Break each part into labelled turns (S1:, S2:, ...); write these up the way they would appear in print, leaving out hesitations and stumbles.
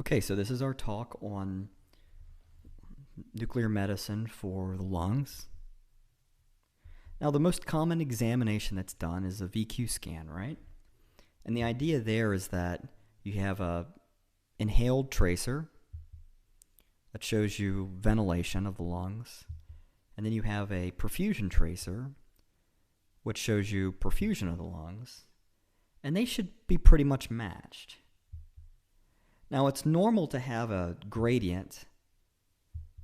S1: Okay, so this is our talk on nuclear medicine for the lungs. Now, the most common examination that's done is a VQ scan, right? And the idea there is that you have a inhaled tracer that shows you ventilation of the lungs, and then you have a perfusion tracer which shows you perfusion of the lungs, and they should be pretty much matched. Now, it's normal to have a gradient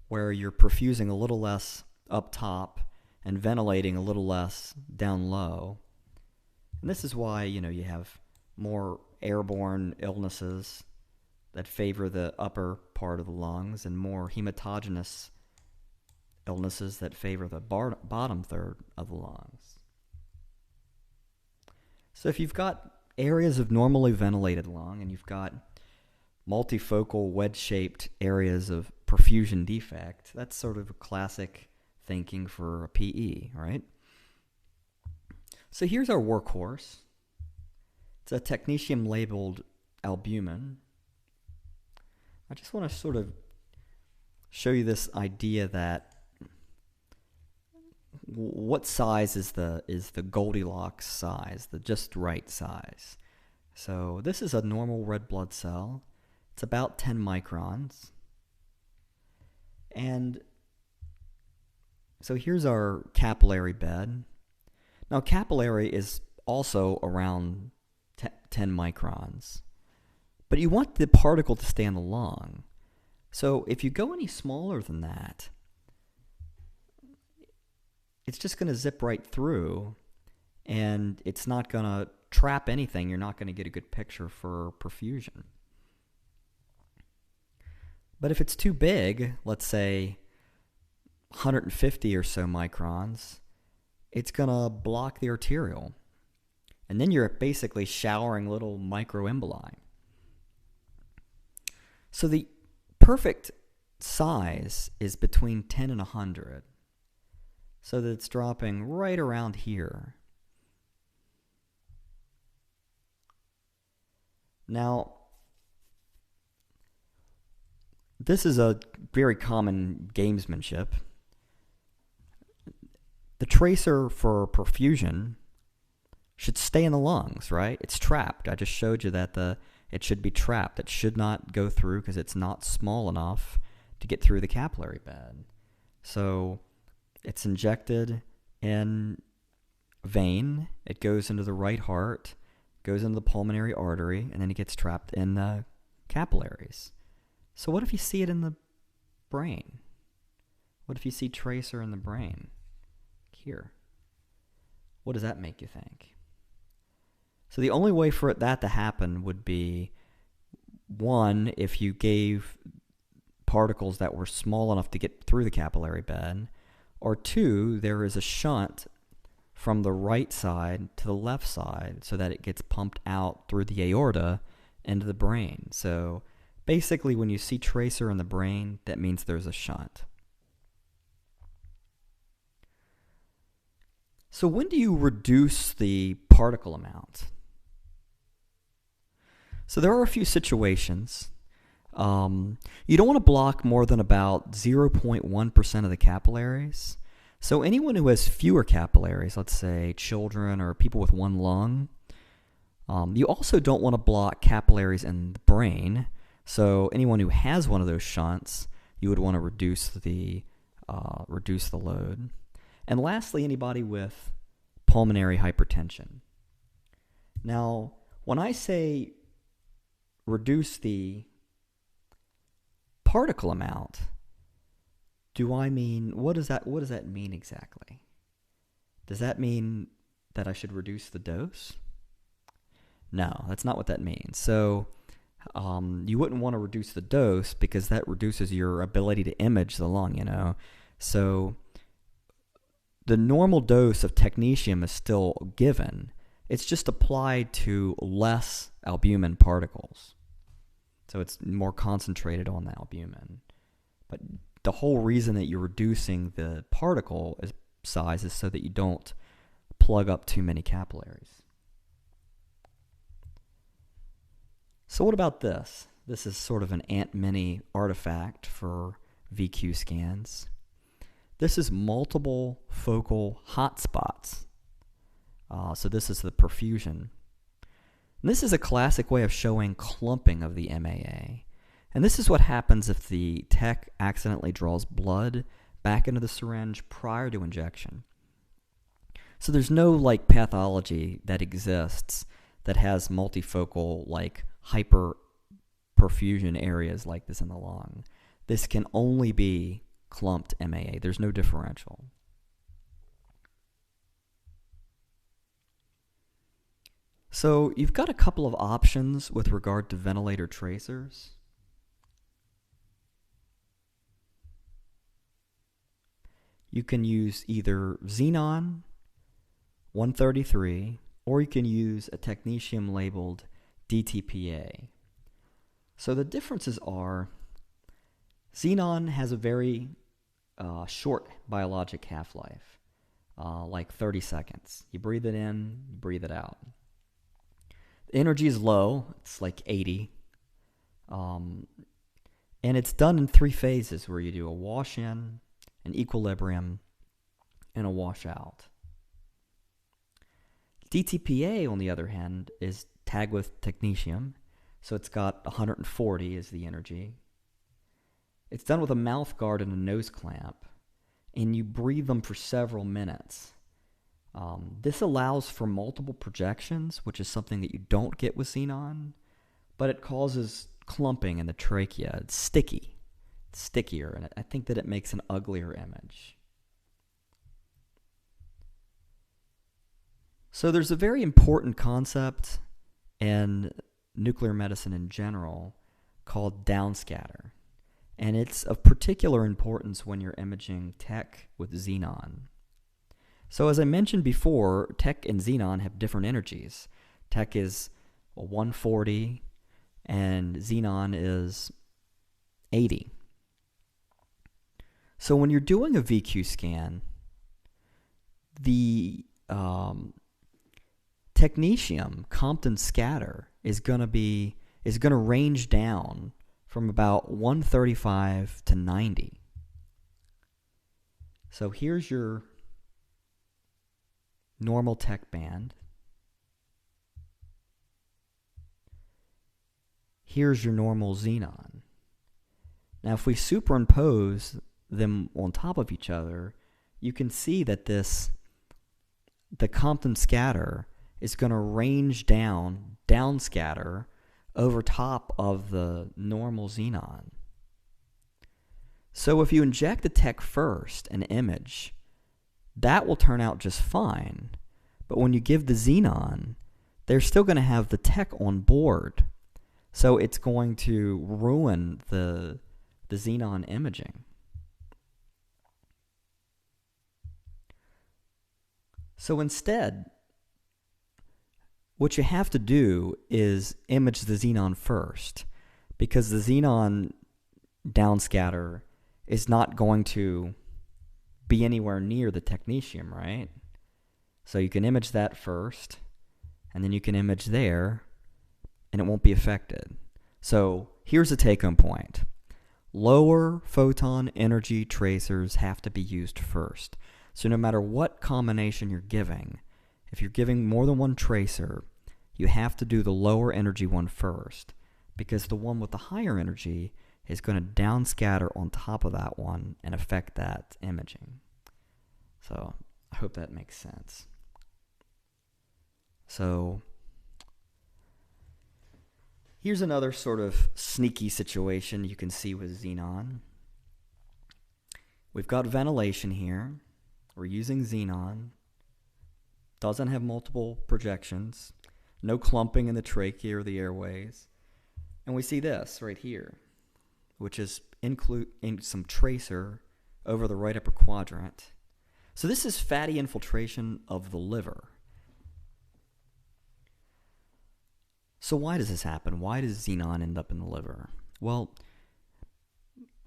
S1: where you're perfusing a little less up top and ventilating a little less down low. And this is why, you have more airborne illnesses that favor the upper part of the lungs and more hematogenous illnesses that favor the bottom third of the lungs. So if you've got areas of normally ventilated lung and you've got multifocal wedge-shaped areas of perfusion defect, that's sort of a classic thinking for a PE, right? So here's our workhorse. It's a technetium labeled albumin. I just want to sort of show you this idea that what size is the Goldilocks size, the just right size. So this is a normal red blood cell. It's about 10 microns. And so here's our capillary bed. Now, capillary is also around 10 microns. But you want the particle to stay in the lung. So if you go any smaller than that, it's just going to zip right through, and it's not going to trap anything. You're not going to get a good picture for perfusion. But if it's too big, let's say 150 or so microns, it's going to block the arterial. And then you're basically showering little microemboli. So the perfect size is between 10 and 100. So that it's dropping right around here. Now, this is a very common gamesmanship. The tracer for perfusion should stay in the lungs, right? It's trapped. I just showed you that it should be trapped. It should not go through because it's not small enough to get through the capillary bed. So it's injected in vein. It goes into the right heart, goes into the pulmonary artery, and then it gets trapped in the capillaries. So what if you see it in the brain? What if you see tracer in the brain? Here. What does that make you think? So the only way for that to happen would be, one, if you gave particles that were small enough to get through the capillary bed, or two, there is a shunt from the right side to the left side so that it gets pumped out through the aorta into the brain. So basically, when you see tracer in the brain, that means there's a shunt. So when do you reduce the particle amount? So there are a few situations. You don't want to block more than about 0.1% of the capillaries. So anyone who has fewer capillaries, let's say children or people with one lung, you also don't want to block capillaries in the brain. So anyone who has one of those shunts, you would want to reduce the load. And lastly, anybody with pulmonary hypertension. Now, when I say reduce the particle amount, do I mean, what does that mean exactly? Does that mean that I should reduce the dose? No, that's not what that means. So you wouldn't want to reduce the dose because that reduces your ability to image the lung, So the normal dose of technetium is still given. It's just applied to less albumin particles. So it's more concentrated on the albumin. But the whole reason that you're reducing the particle size is so that you don't plug up too many capillaries. So what about this? This is sort of an Ant Mini artifact for VQ scans. This is multiple focal hotspots. So this is the perfusion. And this is a classic way of showing clumping of the MAA. And this is what happens if the tech accidentally draws blood back into the syringe prior to injection. So there's no like pathology that exists that has multifocal like hyperperfusion areas like this in the lung. This can only be clumped MAA. There's no differential. So you've got a couple of options with regard to ventilator tracers. You can use either xenon 133 or you can use a technetium labeled DTPA. So the differences are xenon has a very short biologic half-life, like 30 seconds. You breathe it in, you breathe it out. The energy is low, it's like 80. And it's done in 3 phases where you do a wash-in, an equilibrium, and a wash-out. DTPA, on the other hand, is tagged with technetium, so it's got 140 as the energy. It's done with a mouth guard and a nose clamp, and you breathe them for several minutes. This allows for multiple projections, which is something that you don't get with xenon, but it causes clumping in the trachea. It's sticky. It's stickier, and I think that it makes an uglier image. So there's a very important concept in nuclear medicine in general called downscatter. And it's of particular importance when you're imaging tech with xenon. So as I mentioned before, tech and xenon have different energies. Tech is 140 and xenon is 80. So when you're doing a VQ scan, the technetium Compton scatter is going to range down from about 135 to 90. So here's your normal tech band. Here's your normal xenon. Now if we superimpose them on top of each other, you can see that the Compton scatter is going to range down scatter over top of the normal xenon. So if you inject the tech first, an image, that will turn out just fine. But when you give the xenon, they're still going to have the tech on board. So it's going to ruin the xenon imaging. So instead, what you have to do is image the xenon first, because the xenon downscatter is not going to be anywhere near the technetium, right? So you can image that first, and then you can image there, and it won't be affected. So here's the take-home point. Lower photon energy tracers have to be used first. So no matter what combination you're giving, if you're giving more than one tracer, you have to do the lower energy one first, because the one with the higher energy is going to downscatter on top of that one and affect that imaging. So I hope that makes sense. So here's another sort of sneaky situation you can see with xenon. We've got ventilation here. We're using xenon. Doesn't have multiple projections. No clumping in the trachea or the airways. And we see this right here, which is in some tracer over the right upper quadrant. So this is fatty infiltration of the liver. So why does this happen? Why does xenon end up in the liver? Well,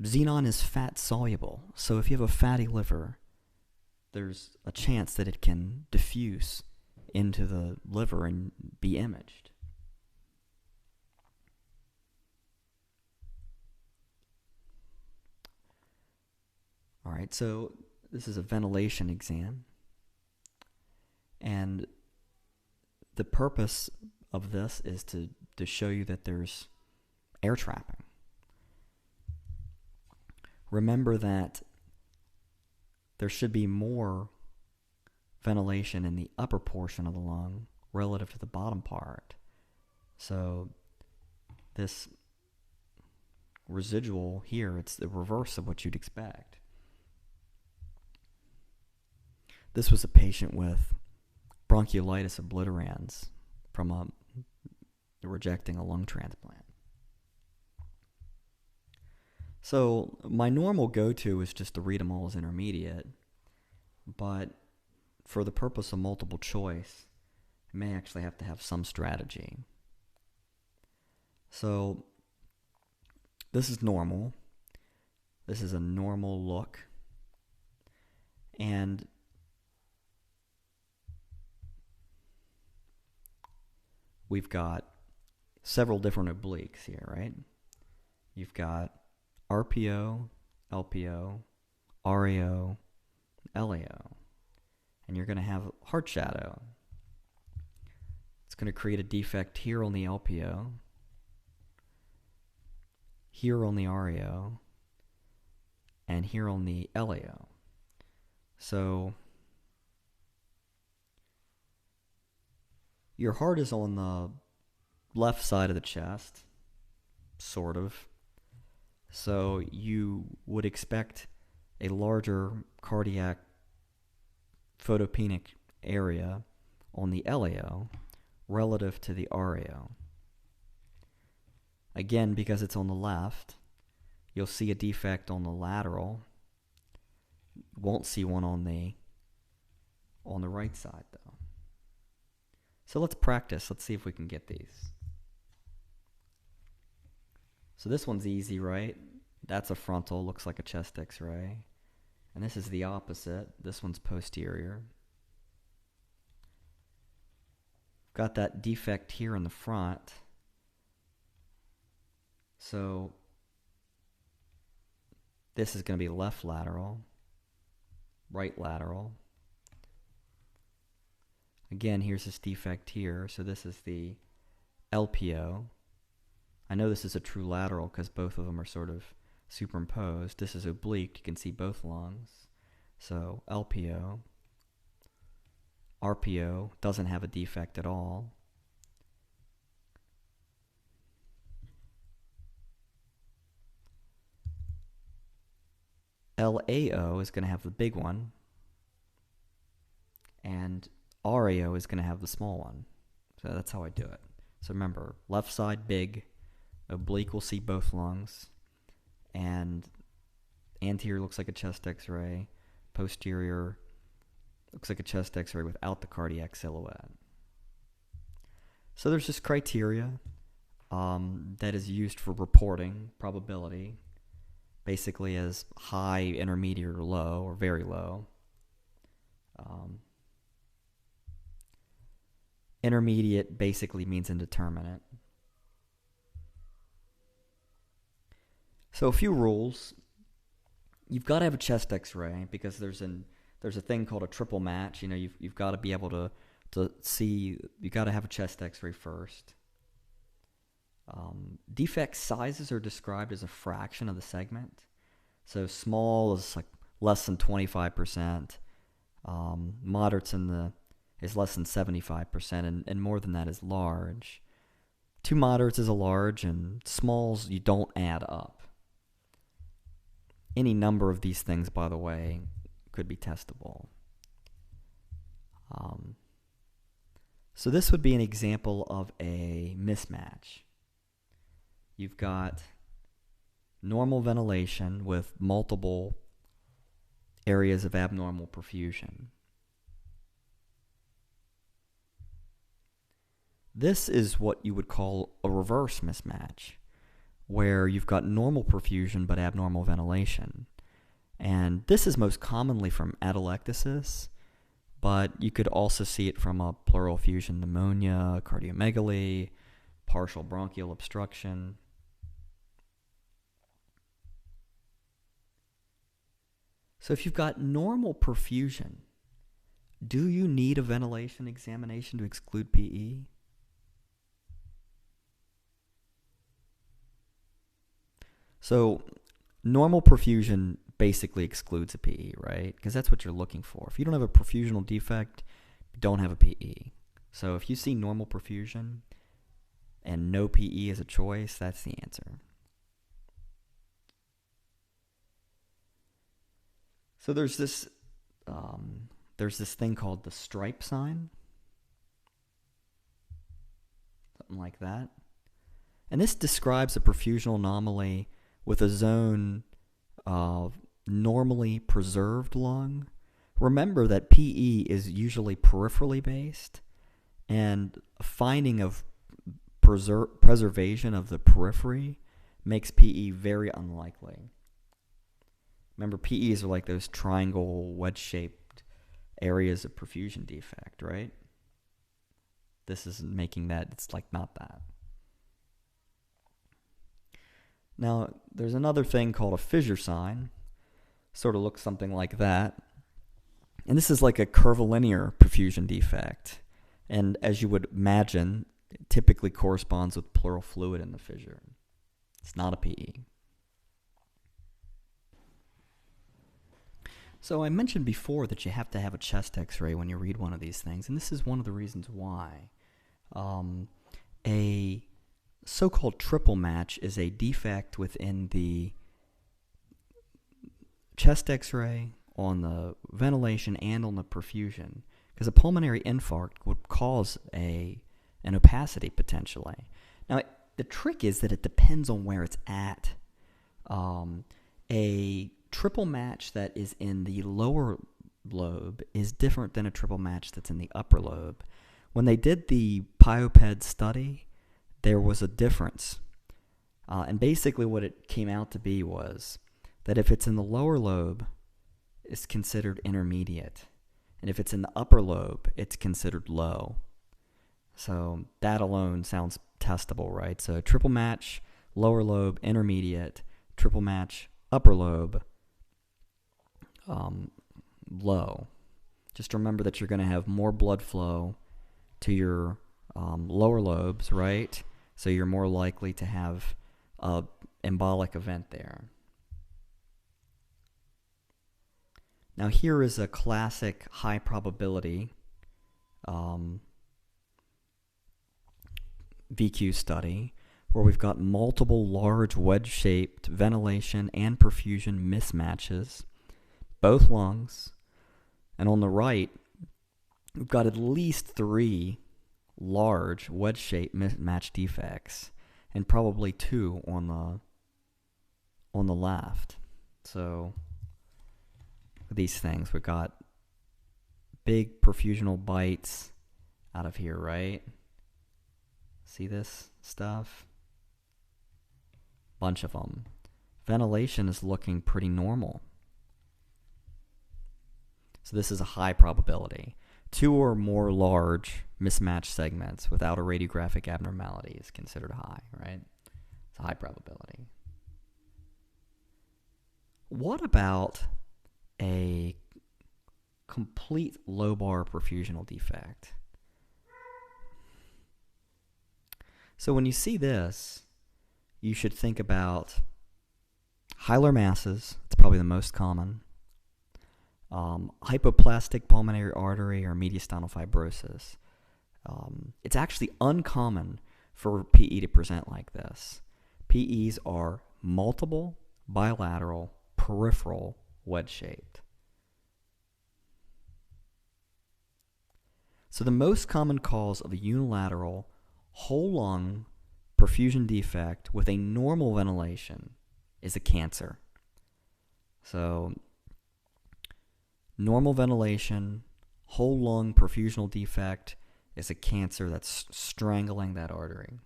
S1: xenon is fat soluble. So if you have a fatty liver, there's a chance that it can diffuse into the liver and be imaged. right, so this is a ventilation exam. And the purpose of this is to show you that there's air trapping. Remember that there should be more ventilation in the upper portion of the lung relative to the bottom part. So this residual here, it's the reverse of what you'd expect. This was a patient with bronchiolitis obliterans from rejecting a lung transplant. So my normal go-to is just to read them all as intermediate, but for the purpose of multiple choice, I may actually have to have some strategy. So this is normal. This is a normal look. And we've got several different obliques here, right? You've got RPO, LPO, RAO, LAO. And you're going to have heart shadow. It's going to create a defect here on the LPO, here on the RAO, and here on the LAO. So your heart is on the left side of the chest, sort of. So you would expect a larger cardiac photopenic area on the LAO relative to the RAO. Again, because it's on the left, you'll see a defect on the lateral. Won't see one on the right side, though. So let's practice. Let's see if we can get these. So this one's easy, right? That's a frontal, looks like a chest x-ray. And this is the opposite. This one's posterior. Got that defect here in the front. So this is going to be left lateral, right lateral. Again, here's this defect here. So this is the LPO. I know this is a true lateral because both of them are sort of superimposed. This is oblique. You can see both lungs. So LPO. RPO doesn't have a defect at all. LAO is going to have the big one, and RAO is going to have the small one. So that's how I do it. So remember, left side big, oblique will see both lungs, and anterior looks like a chest x-ray, posterior looks like a chest x-ray without the cardiac silhouette. So there's this criteria that is used for reporting probability, basically as high, intermediate, or low, or very low. Intermediate basically means indeterminate. So a few rules. You've got to have a chest x-ray because there's a thing called a triple match. You know, you've got to be able to see, you've got to have a chest x-ray first. Defect sizes are described as a fraction of the segment. So small is like less than 25%. Moderate's is less than 75%, and more than that is large. 2 moderates is a large, and smalls you don't add up. Any number of these things, by the way, could be testable. So this would be an example of a mismatch. You've got normal ventilation with multiple areas of abnormal perfusion. This is what you would call a reverse mismatch, where you've got normal perfusion but abnormal ventilation. And this is most commonly from atelectasis, but you could also see it from a pleural effusion pneumonia, cardiomegaly, partial bronchial obstruction. So if you've got normal perfusion, do you need a ventilation examination to exclude PE? So normal perfusion basically excludes a PE, right? Because that's what you're looking for. If you don't have a perfusional defect, you don't have a PE. So if you see normal perfusion and no PE as a choice, that's the answer. So there's this thing called the stripe sign, something like that. And this describes a perfusional anomaly with a zone of normally preserved lung. Remember that PE is usually peripherally based, and a finding of preservation of the periphery makes PE very unlikely. Remember, PEs are like those triangle, wedge-shaped areas of perfusion defect, right? This is making that, it's like not that. Now, there's another thing called a fissure sign. Sort of looks something like that. And this is like a curvilinear perfusion defect. And as you would imagine, it typically corresponds with pleural fluid in the fissure. It's not a PE. So I mentioned before that you have to have a chest x-ray when you read one of these things, and this is one of the reasons why. A so-called triple match is a defect within the chest x-ray, on the ventilation, and on the perfusion, because a pulmonary infarct would cause an opacity potentially. Now, the trick is that it depends on where it's at. A triple match that is in the lower lobe is different than a triple match that's in the upper lobe. When they did the PIOPED study, there was a difference. And basically what it came out to be was that if it's in the lower lobe, it's considered intermediate. And if it's in the upper lobe, it's considered low. So that alone sounds testable, right? So triple match, lower lobe, intermediate, triple match, upper lobe, low. Just remember that you're going to have more blood flow to your lower lobes, right? So you're more likely to have an embolic event there. Now here is a classic high probability VQ study where we've got multiple large wedge-shaped ventilation and perfusion mismatches, both lungs, and on the right, we've got at least 3 large wedge-shaped mismatch defects, and probably 2 on the left. So these things, we've got big perfusional bites out of here, right? See this stuff? Bunch of them. Ventilation is looking pretty normal. So this is a high probability. 2 or more large mismatched segments without a radiographic abnormality is considered high, right? It's a high probability. What about a complete lobar perfusional defect? So when you see this, you should think about hilar masses. It's probably the most common. Hypoplastic pulmonary artery or mediastinal fibrosis. It's actually uncommon for PE to present like this. PEs are multiple, bilateral, peripheral, wedge-shaped. So the most common cause of a unilateral whole lung perfusion defect with a normal ventilation is a cancer. So normal ventilation, whole lung perfusional defect is a cancer that's strangling that artery.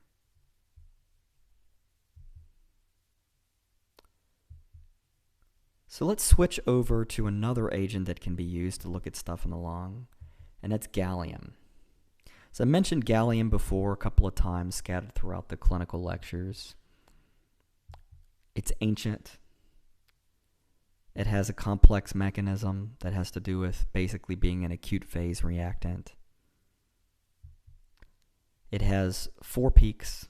S1: So let's switch over to another agent that can be used to look at stuff in the lung, and that's gallium. So I mentioned gallium before a couple of times, scattered throughout the clinical lectures. It's ancient. It has a complex mechanism that has to do with basically being an acute phase reactant. It has 4 peaks,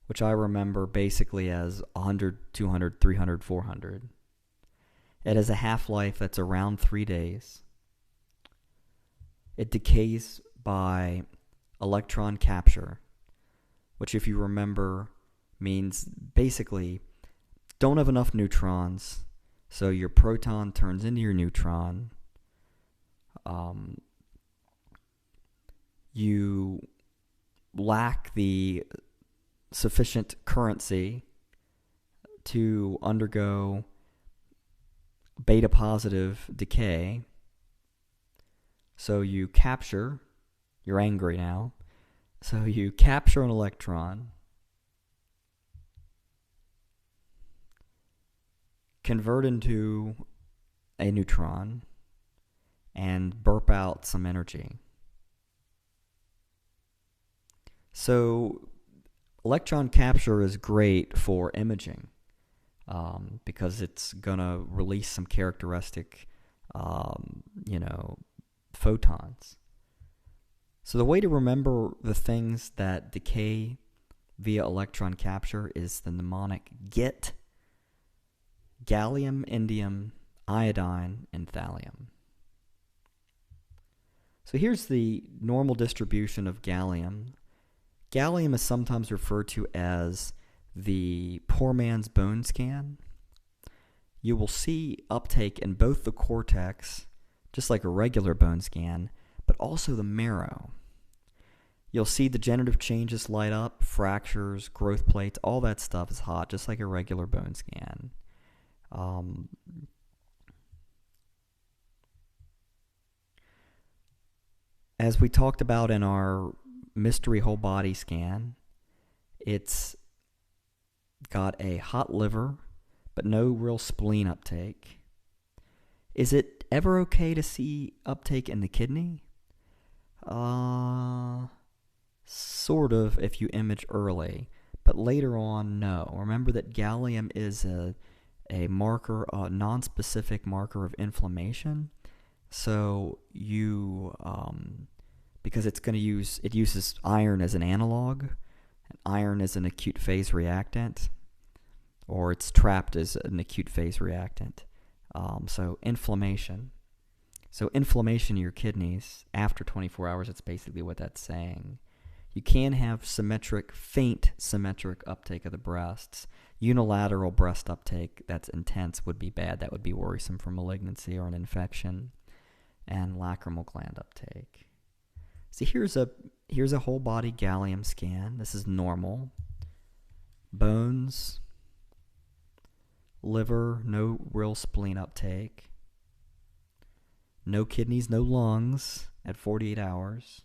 S1: which I remember basically as 100, 200, 300, 400. It has a half-life that's around 3 days. It decays by electron capture, which, if you remember, means basically don't have enough neutrons, so your proton turns into your neutron. You lack the sufficient currency to undergo beta positive decay. So you capture, you're angry now, so you capture an electron, convert into a neutron, and burp out some energy. So electron capture is great for imaging because it's going to release some characteristic, photons. So the way to remember the things that decay via electron capture is the mnemonic GET, gallium, indium, iodine, and thallium. So here's the normal distribution of gallium. Gallium is sometimes referred to as the poor man's bone scan. You will see uptake in both the cortex, just like a regular bone scan, but also the marrow. You'll see degenerative changes light up, fractures, growth plates, all that stuff is hot, just like a regular bone scan. As we talked about in our mystery whole body scan, it's got a hot liver, but no real spleen uptake. Is it ever okay to see uptake in the kidney? Sort of if you image early, but later on, no. Remember that gallium is a marker, a non-specific marker of inflammation. So you, because it uses iron as an analog, and iron is an acute phase reactant, or it's trapped as an acute phase reactant. So inflammation. So inflammation in your kidneys after 24 hours, it's basically what that's saying. You can have faint symmetric uptake of the breasts. Unilateral breast uptake that's intense would be bad. That would be worrisome for malignancy or an infection. And lacrimal gland uptake. See, here's a whole body gallium scan. This is normal. Bones, liver, no real spleen uptake. No kidneys, no lungs at 48 hours.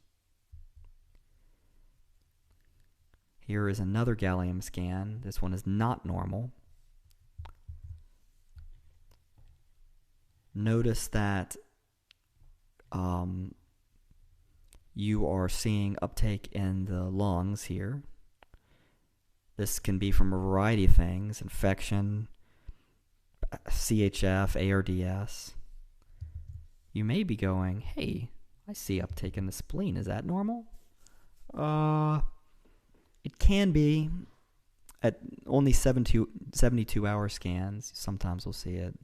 S1: Here is another gallium scan. This one is not normal. Notice that you are seeing uptake in the lungs here. This can be from a variety of things: infection, CHF, ARDS. You may be going, hey, I see uptake in the spleen. Is that normal? It can be. At only 72-hour scans, sometimes we'll see it.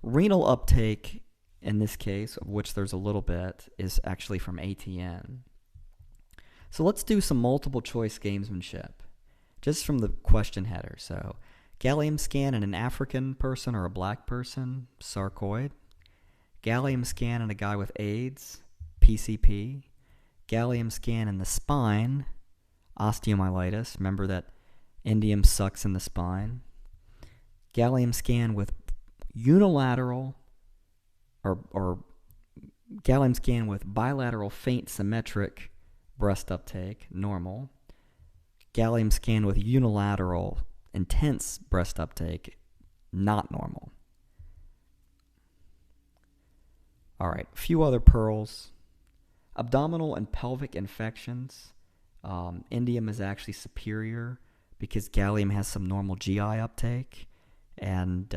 S1: Renal uptake, in this case, of which there's a little bit, is actually from ATN. So let's do some multiple choice gamesmanship, just from the question header. So, gallium scan in an African person or a black person, sarcoid. Gallium scan in a guy with AIDS, PCP. Gallium scan in the spine, osteomyelitis. Remember that indium sucks in the spine. Gallium scan with unilateral or gallium scan with bilateral faint symmetric breast uptake, normal. Gallium scan with unilateral intense breast uptake, not normal. All right, a few other pearls. Abdominal and pelvic infections. Indium is actually superior because gallium has some normal GI uptake. and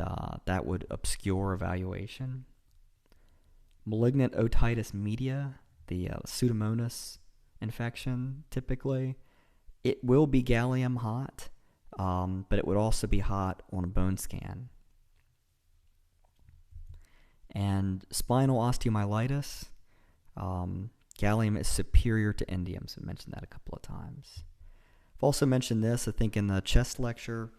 S1: that would obscure evaluation. Malignant otitis media, the Pseudomonas infection, typically, it will be gallium hot, but it would also be hot on a bone scan. And spinal osteomyelitis, gallium is superior to indium, so I mentioned that a couple of times. I've also mentioned this, I think, in the chest lecture.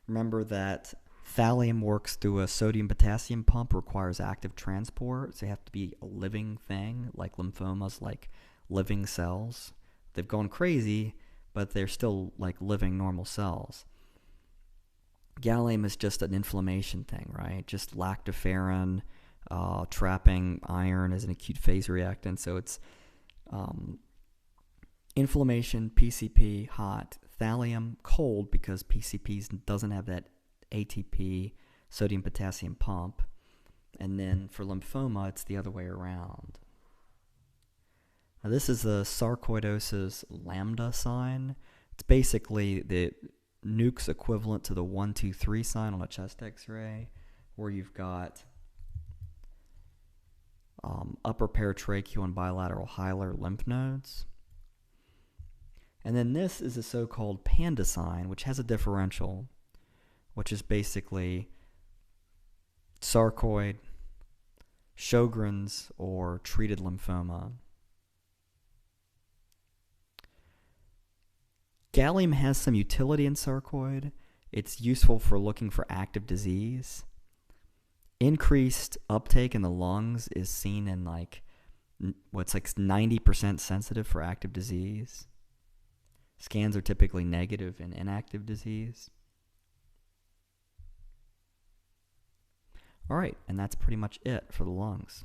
S1: Remember that thallium works through a sodium-potassium pump, requires active transport, so you have to be a living thing, like lymphomas, like living cells. They've gone crazy, but they're still like living normal cells. Gallium is just an inflammation thing, right? Just lactoferrin, trapping iron as an acute phase reactant, so it's inflammation, PCP, hot, thallium, cold, because PCP doesn't have that ATP, sodium-potassium pump. And then for lymphoma, it's the other way around. Now, this is the sarcoidosis lambda sign. It's basically the nuke's equivalent to the 1, 2, 3 sign on a chest x-ray, where you've got upper paratracheal and bilateral hilar lymph nodes. And then this is a so-called panda sign, which has a differential, which is basically sarcoid, Sjogren's, or treated lymphoma. Gallium has some utility in sarcoid. It's useful for looking for active disease. Increased uptake in the lungs is seen in what's like 90% sensitive for active disease. Scans are typically negative in inactive disease. All right, and that's pretty much it for the lungs.